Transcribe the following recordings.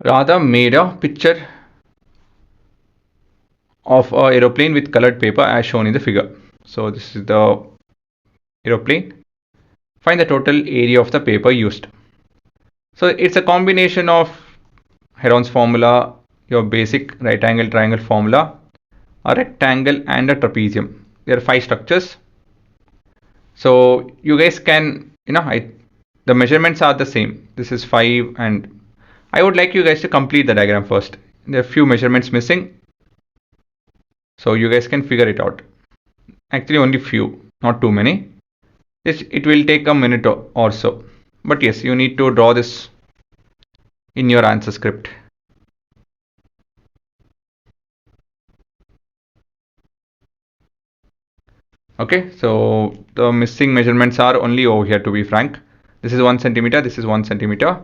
Radha made a picture of a aeroplane with colored paper as shown in the figure. So this is the aeroplane. Find the total area of the paper used. So it's a combination of Heron's formula, your basic right angle triangle formula, a rectangle and a trapezium. There are 5 structures. So you guys can, the measurements are the same. This is 5, and I would like you guys to complete the diagram first. There are few measurements missing, so you guys can figure it out. Actually only few, not too many. It will take a minute or so. But yes, you need to draw this in your answer script. Okay, so the missing measurements are only over here, to be frank. This is 1 centimeter, this is 1 centimeter,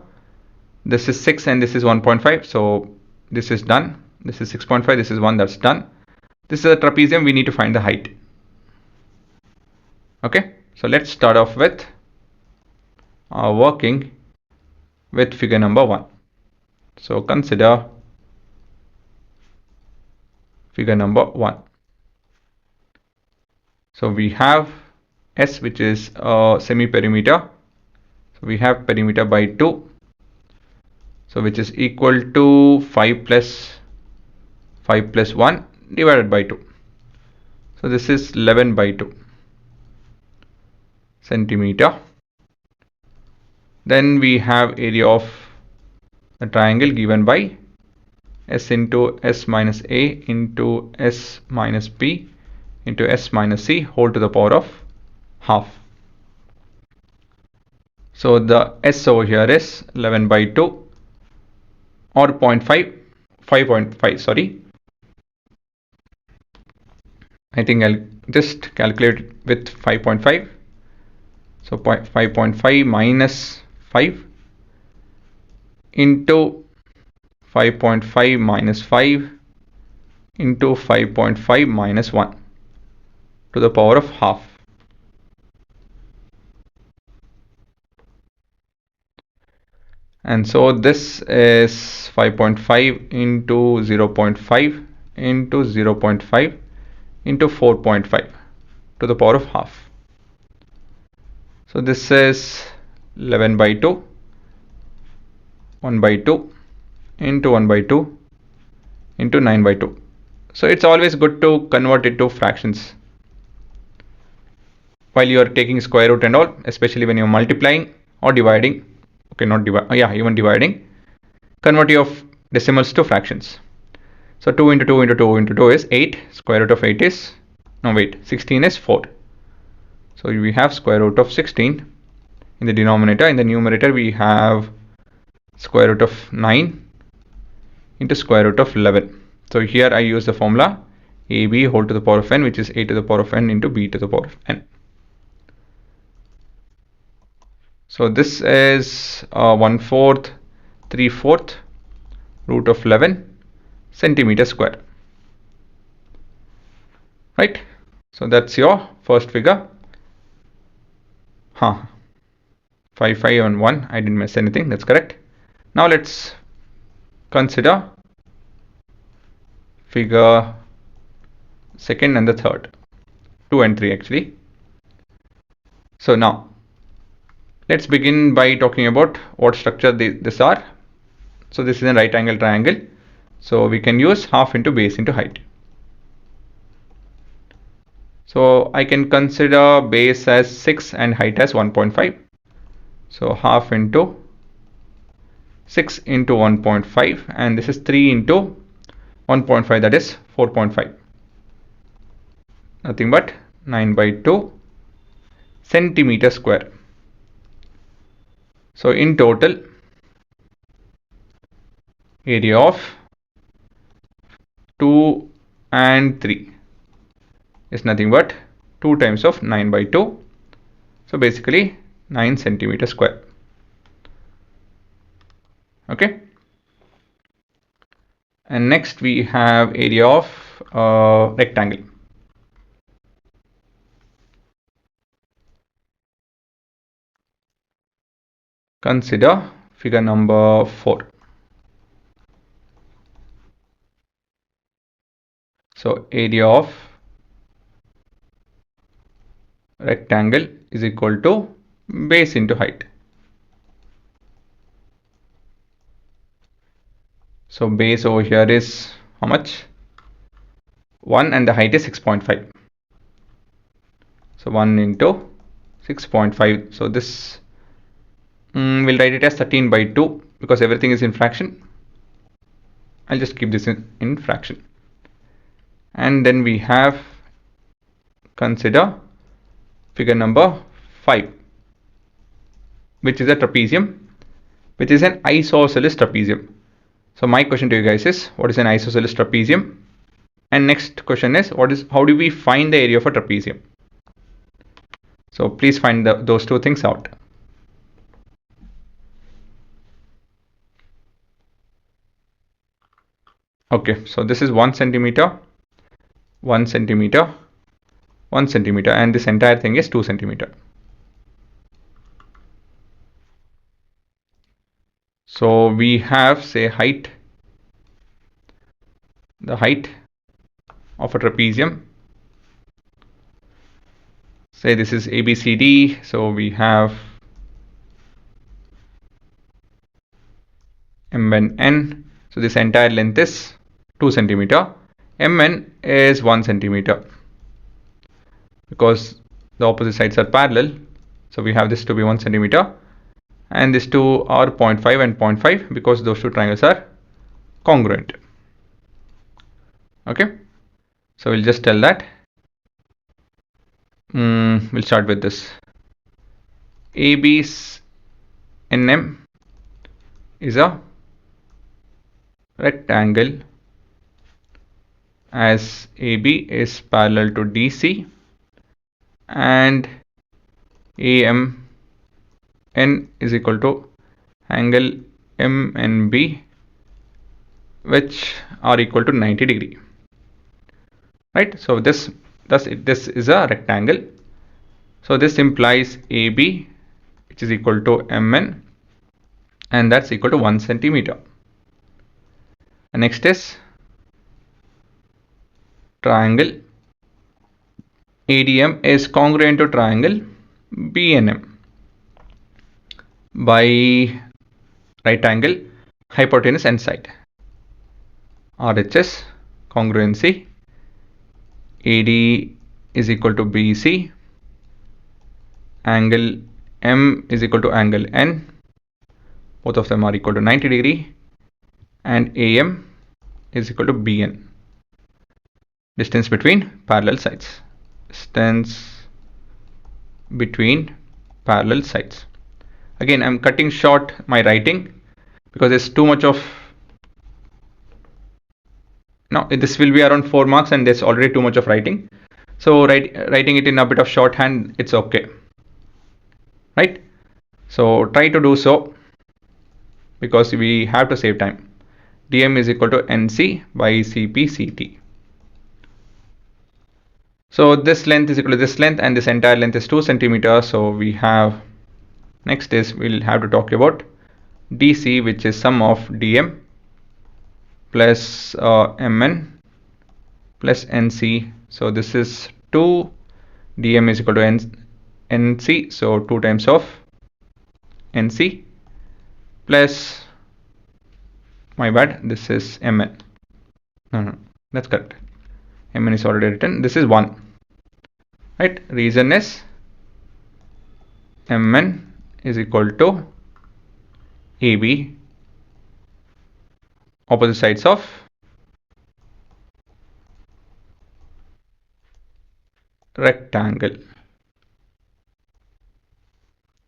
this is 6, and this is 1.5. So this is done. This is 6.5, this is 1, that's done. This is a trapezium, we need to find the height. Okay, so let's start off with working with figure number 1. So consider figure number 1. So we have S, which is a semi-perimeter. So we have perimeter by 2. So which is equal to 5 plus 1 divided by 2. So this is 11 by 2 centimeter. Then we have area of a triangle given by S into S minus A into S minus B into S minus C whole to the power of half. So the S over here is 11 by 2 or 5.5, sorry. I think I'll just calculate with 5.5. So 5.5 minus 5 into 5.5 minus 5 into 5.5 minus 1 to the power of half. And so this is 5.5 into 0.5 into 0.5 into 4.5 to the power of half. So this is 11 by 2, 1 by 2 into 1 by 2 into 9 by 2. So it's always good to convert it to fractions while you are taking square root and all, especially when you're multiplying or dividing. Okay, not divide, even dividing. Convert your decimals to fractions. So 2 into 2 into 2 into 2 is 8. Square root of 8 is, 16 is 4. So we have square root of 16 in the denominator. In the numerator we have square root of 9 into square root of 11. So here I use the formula AB whole to the power of n, which is a to the power of n into b to the power of n. So this is 1/4 3/4 root of 11 centimeter square. Right? So that's your first figure. 5, 5 and 1. I didn't miss anything. That's correct. Now let's consider figure second and the third. 2 and 3 actually. So now let's begin by talking about what structure these are. So this is a right angle triangle. So we can use half into base into height. So I can consider base as 6 and height as 1.5. So half into 6 into 1.5, and this is 3 into 1.5, that is 4.5. Nothing but 9 by 2 centimeter square. So in total area of 2 and 3 is nothing but 2 times of 9 by 2. So basically 9 centimeter square. Okay. And next we have area of rectangle. Consider figure number 4. So area of rectangle is equal to base into height. So base over here is how much? 1 and the height is 6.5. So 1 into 6.5. So this we'll write it as 13 by 2 because everything is in fraction. I'll just keep this in fraction. And then we have, consider figure number 5, which is a trapezium, which is an isosceles trapezium. So my question to you guys is, what is an isosceles trapezium? And next question is, how do we find the area of a trapezium? So please find those two things out. Okay, so this is 1 centimeter, 1 centimeter, 1 centimeter, and this entire thing is 2 centimeter. So we have, say, height, the height of a trapezium. Say this is ABCD, so we have Mn n. So this entire length is 2 centimeter. Mn is 1 centimeter because the opposite sides are parallel. So we have this to be 1 centimeter, and these two are 0.5 and 0.5 because those two triangles are congruent. Okay, so we'll just tell that. We'll start with this. AB's NM is a rectangle as AB is parallel to DC and AMN is equal to angle MNB, which are equal to 90 degree. Right? So this is a rectangle. So this implies AB, which is equal to MN, and that's equal to 1 centimeter. And next is triangle ADM is congruent to triangle BNM by right angle hypotenuse and side. RHS congruency, AD is equal to BC, angle M is equal to angle N, both of them are equal to 90 degree, and AM is equal to BN, distance between parallel sides. Distance between parallel sides. Again, I'm cutting short my writing because there's too much of, now this will be around 4 marks and there's already too much of writing. So writing it in a bit of shorthand, it's okay. Right? So try to do so because we have to save time. DM is equal to NC by CP/CT. So this length is equal to this length and this entire length is 2 centimeters. So we have, next is we'll have to talk about DC, which is sum of DM plus MN plus NC. So this is 2, DM is equal to NC, so 2 times of NC plus, my bad, this is MN. No, that's correct. MN is already written. This is 1. Right? Reason is MN is equal to AB, opposite sides of rectangle.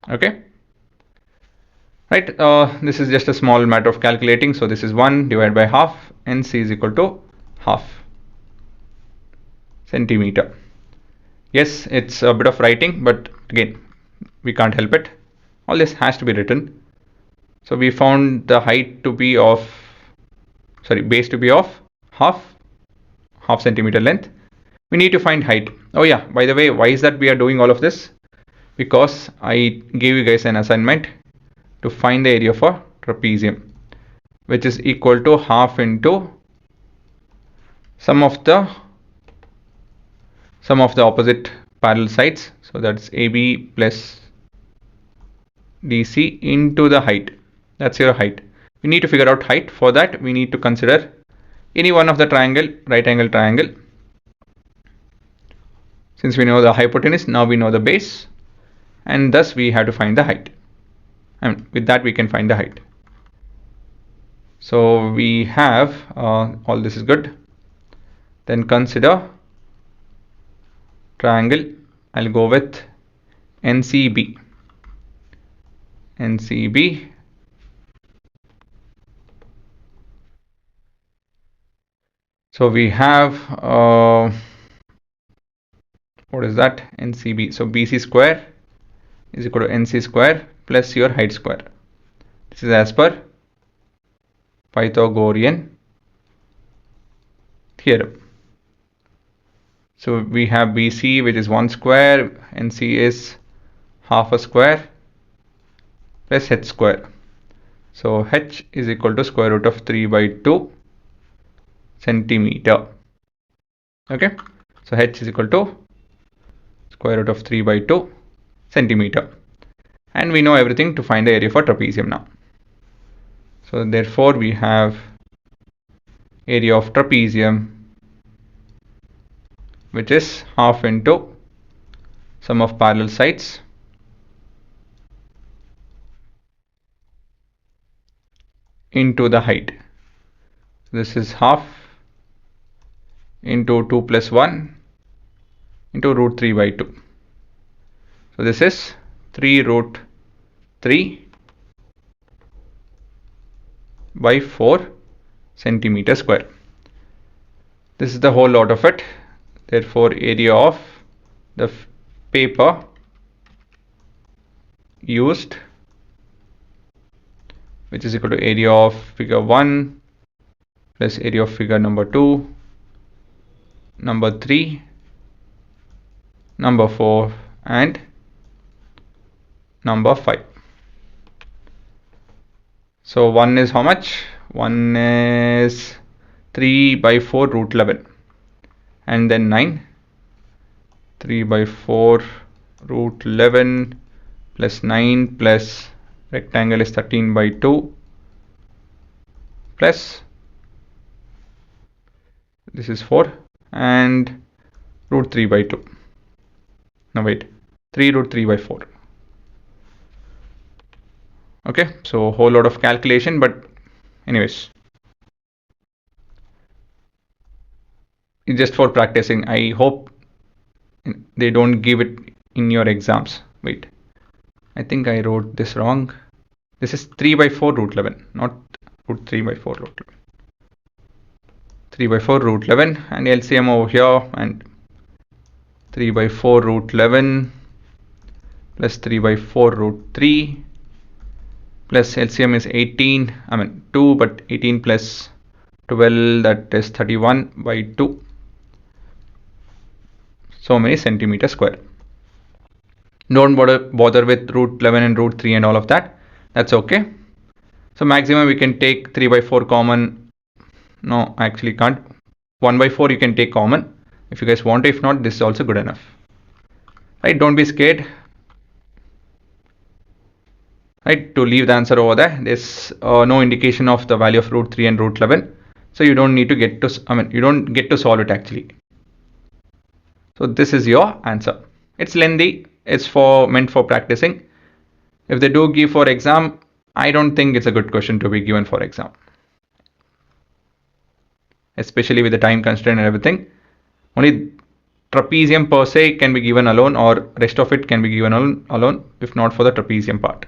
Okay. Right, this is just a small matter of calculating. So this is 1 divided by half, NC is equal to half centimeter. Yes, it's a bit of writing, but again, we can't help it. All this has to be written. So we found the height to be of, base to be of half centimeter length. We need to find height. Oh yeah, by the way, why is that we are doing all of this? Because I gave you guys an assignment to find the area for trapezium, which is equal to half into sum of the sum of the opposite parallel sides. So that's AB plus DC into the height. That's your height. We need to figure out height. For that, we need to consider any one of the triangle, right angle triangle. Since we know the hypotenuse, now we know the base, and thus we have to find the height. And with that, we can find the height. So we have all this is good. Then consider triangle. I'll go with NCB. NCB. So we have what is that? NCB. So BC square is equal to NC square plus your height square. This is as per Pythagorean theorem. So we have BC, which is 1 square, NC is half a square plus h square. So h is equal to square root of 3 by 2 centimeter. Okay, so h is equal to square root of 3 by 2 centimeter. And we know everything to find the area for trapezium now. So therefore we have area of trapezium, which is half into sum of parallel sides into the height. This is half into 2 plus 1 into root 3 by 2. So this is 3 root 3 by 4 centimeter square. This is the whole lot of it. Therefore area of the paper used, which is equal to area of figure 1 plus area of figure number 2, number 3, number 4 and number 5. So 1 is how much? 1 is 3 by 4 root 11 and then 9. 3 by 4 root 11 plus 9 plus rectangle is 13 by 2 plus this is 4 and root 3 by 2. No wait, 3 root 3 by 4. Okay, so whole lot of calculation, but anyways, it's just for practicing. I hope they don't give it in your exams. Wait, I think I wrote this wrong. This is 3 by 4 root 11, not root 3 by 4 root 11. 3 by 4 root 11 and LCM over here, and 3 by 4 root 11 plus 3 by 4 root 3 plus LCM is 18, 2, but 18 plus 12, that is 31 by 2. So many centimeter square. Don't bother with root 11 and root 3 and all of that. That's okay. So maximum we can take 3 by 4 common. No, actually can't. 1 by 4 you can take common if you guys want. If not, this is also good enough. Right? Don't be scared. Right? To leave the answer over there. There's no indication of the value of root 3 and root 11. So you don't need to get to, you don't get to solve it actually. So this is your answer. It's lengthy. It's meant for practicing. If they do give for exam, I don't think it's a good question to be given for exam. Especially with the time constraint and everything. Only trapezium per se can be given alone, or rest of it can be given alone if not for the trapezium part.